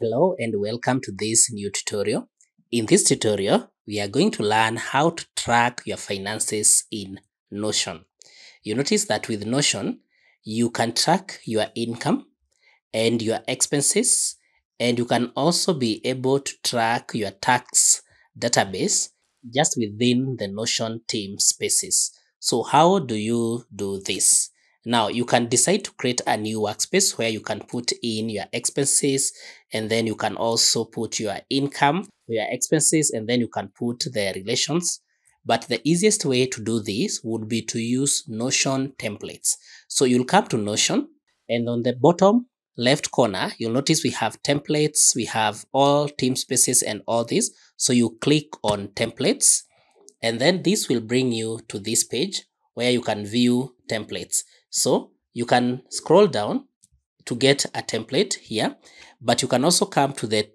Hello and welcome to this new tutorial. In this tutorial, we are going to learn how to track your finances in Notion. You notice that with Notion, you can track your income and your expenses, and you can also be able to track your tax database just within the Notion team spaces. So how do you do this? Now, you can decide to create a new workspace where you can put in your expenses, and then you can also put your income, your expenses, and then you can put the relations. But the easiest way to do this would be to use Notion templates. So you'll come to Notion, and on the bottom left corner, you'll notice we have templates, we have all team spaces and all this. So you click on templates, and then this will bring you to this page where you can view templates. So you can scroll down to get a template here, but you can also come to the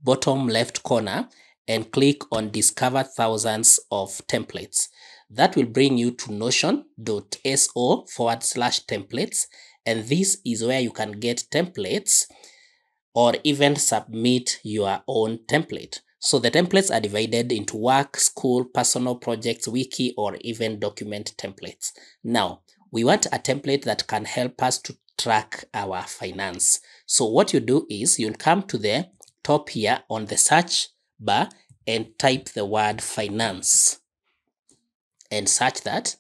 bottom left corner and click on discover thousands of templates. That will bring you to notion.so/templates, and this is where you can get templates or even submit your own template. So the templates are divided into work, school, personal projects, wiki, or even document templates. Now, we want a template that can help us to track our finance. So what you do is you'll come to the top here on the search bar and type the word finance and search that.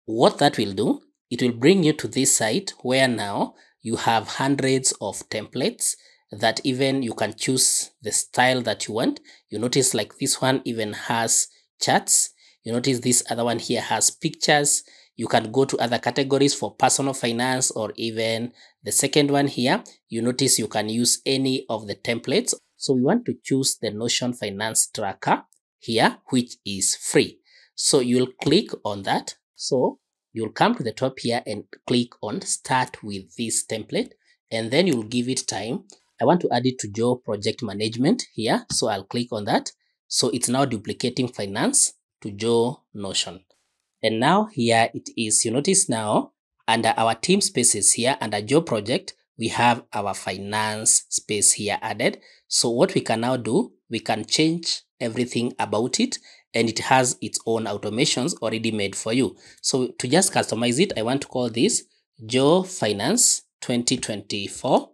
What that will do, it will bring you to this site where now you have hundreds of templates that even you can choose the style that you want. You notice like this one even has charts. You notice this other one here has pictures. You can go to other categories for personal finance, or even the second one here. You notice you can use any of the templates. So we want to choose the Notion Finance Tracker here, which is free. So you'll click on that. So you'll come to the top here and click on start with this template, and then you'll give it time. I want to add it to Joe Project Management here. So I'll click on that. So it's now duplicating finance to Joe Notion. And now here it is. You notice now under our team spaces here, under Joe Project, we have our finance space here added. So what we can now do, we can change everything about it, and it has its own automations already made for you. So to just customize it, I want to call this Joe Finance 2024.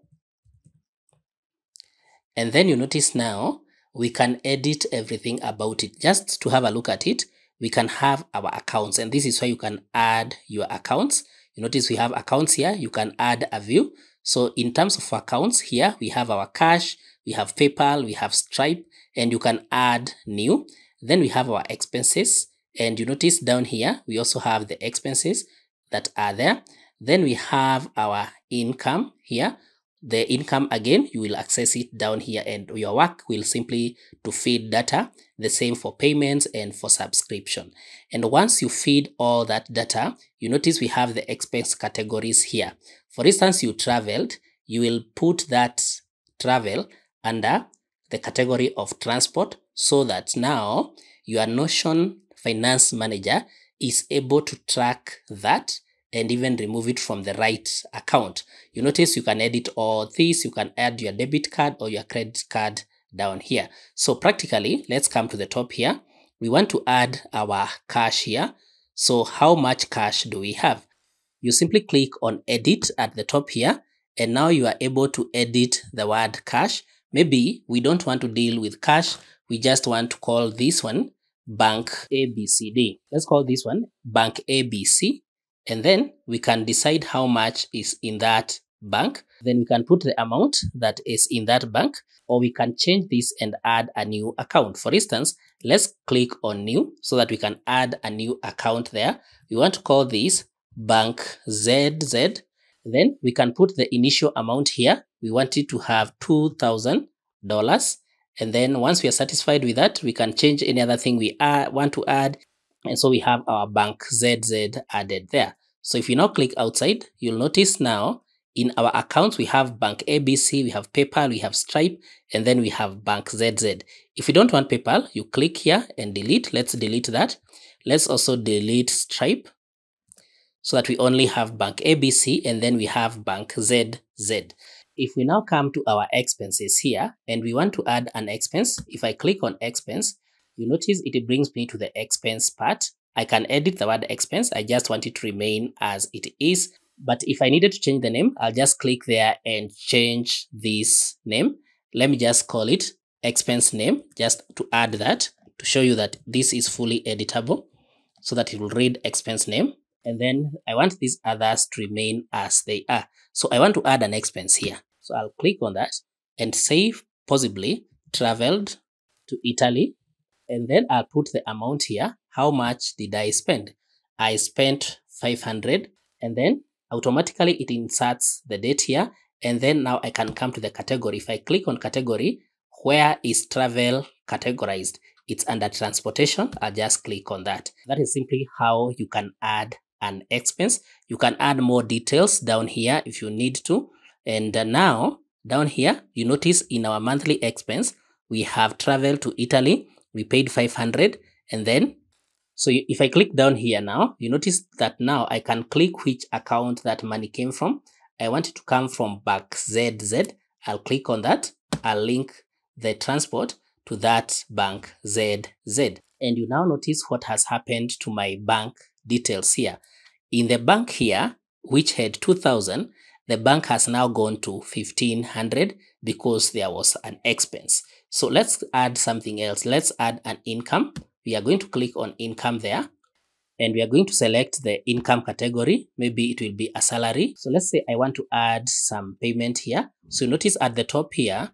And then you notice now we can edit everything about it. Just to have a look at it, we can have our accounts, and this is where you can add your accounts. You notice we have accounts here. You can add a view. So in terms of accounts here, we have our cash, we have PayPal, we have Stripe, and you can add new. Then we have our expenses, and you notice down here, we also have the expenses that are there. Then we have our income here. The income, again, you will access it down here, and your work will simply to feed data, the same for payments and for subscription. And once you feed all that data, you notice we have the expense categories here. For instance, you traveled, you will put that travel under the category of transport, so that now your Notion Finance Manager is able to track that and even remove it from the right account. You notice you can edit all this. You can add your debit card or your credit card down here. So practically, let's come to the top here. We want to add our cash here. So how much cash do we have? You simply click on edit at the top here, and now you are able to edit the word cash. Maybe we don't want to deal with cash. We just want to call this one Bank ABCD. Let's call this one Bank ABC. And then we can decide how much is in that bank. Then we can put the amount that is in that bank, or we can change this and add a new account. For instance, let's click on new so that we can add a new account there. We want to call this Bank ZZ. Then we can put the initial amount here. We want it to have $2,000. And then once we are satisfied with that, we can change any other thing we want to add. And so we have our Bank ZZ added there. So if you now click outside, you'll notice now in our accounts, we have Bank ABC, we have PayPal, we have Stripe, and then we have Bank ZZ. If you don't want PayPal, you click here and delete. Let's delete that. Let's also delete Stripe so that we only have Bank ABC, and then we have Bank ZZ. if we now come to our expenses here and we want to add an expense, if I click on expense, you notice it brings me to the expense part. I can edit the word expense. I just want it to remain as it is. But if I needed to change the name, I'll just click there and change this name. Let me just call it expense name, just to add that, to show you that this is fully editable, so that it will read expense name. And then I want these others to remain as they are. So I want to add an expense here. So I'll click on that and say possibly traveled to Italy. And then I'll put the amount here. How much did I spend? I spent 500, and then automatically it inserts the date here. And then now I can come to the category. If I click on category, where is travel categorized? It's under transportation. I'll just click on that. That is simply how you can add an expense. You can add more details down here if you need to. And now down here, you notice in our monthly expense, we have travel to Italy. We paid 500. And then, so if I click down here now, you notice that now I can click which account that money came from. I want it to come from bank ZZ. I'll click on that. I'll link the transport to that bank ZZ. And you now notice what has happened to my bank details here. In the bank here, which had 2,000, the bank has now gone to 1,500 because there was an expense. So let's add something else. Let's add an income. We are going to click on income there, and we are going to select the income category. Maybe it will be a salary. So let's say I want to add some payment here. So notice at the top here,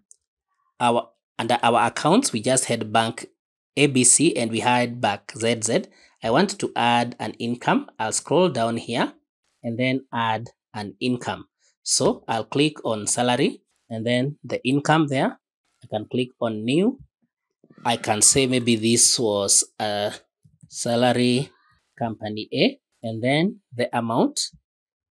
under our accounts, we just had bank ABC and we had bank ZZ. I want to add an income. I'll scroll down here and then add an income. So I'll click on salary and then the income there. I can click on new. I can say maybe this was a salary company A, and then the amount,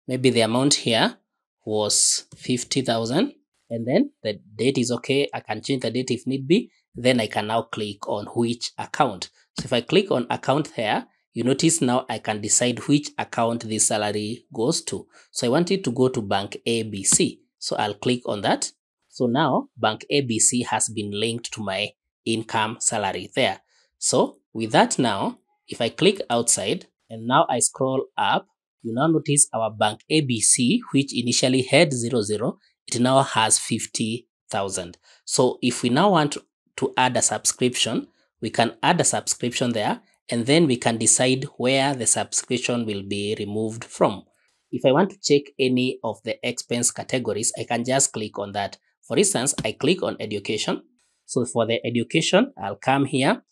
maybe the amount here was 50,000. And then the date is okay. I can change the date if need be. Then I can now click on which account. So if I click on account here, you notice now I can decide which account this salary goes to. So I want it to go to bank ABC. So I'll click on that. So now bank ABC has been linked to my income salary there. So with that now, if I click outside and now I scroll up, you now notice our bank ABC, which initially had 00, it now has 50,000. So if we now want to add a subscription, we can add a subscription there, and then we can decide where the subscription will be removed from. If I want to check any of the expense categories, I can just click on that. For instance, I click on education. So for the education, I'll come here,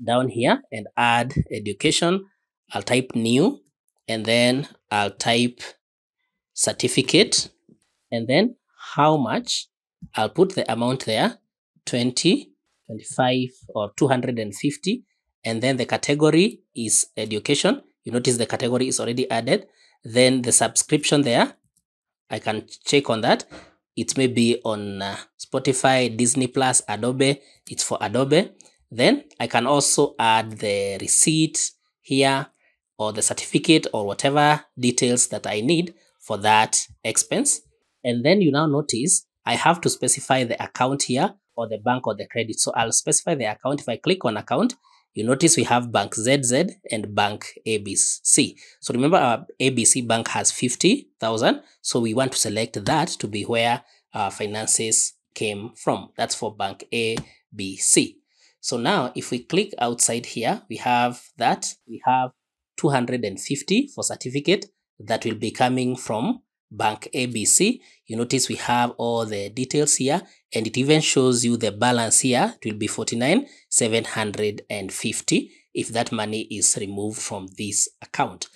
down here, and add education. I'll type new, and then I'll type certificate, and then how much. I'll put the amount there, 20, 25, or 250, and then the category is education. You notice the category is already added. Then the subscription there, I can check on that. It may be on Spotify, Disney Plus, Adobe. It's for Adobe. Then I can also add the receipt here, or the certificate, or whatever details that I need for that expense. And then you now notice I have to specify the account here, or the bank, or the credit. So I'll specify the account. If I click on account, you notice we have bank ZZ and bank ABC. So remember, our ABC bank has 50,000. So we want to select that to be where our finances came from. That's for bank ABC. So now if we click outside here, we have that. We have 250 for certificate that will be coming from bank ABC. You notice we have all the details here, and it even shows you the balance here. It will be 49,750 if that money is removed from this account.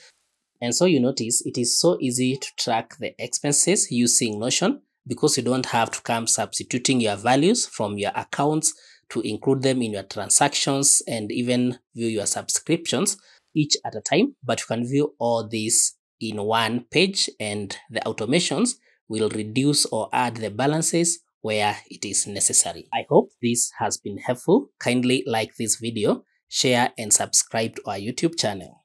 And so you notice it is so easy to track the expenses using Notion, because you don't have to come substituting your values from your accounts to include them in your transactions and even view your subscriptions each at a time, but you can view all these in one page, and the automations will reduce or add the balances where it is necessary. I hope this has been helpful. Kindly like this video, share and subscribe to our YouTube channel.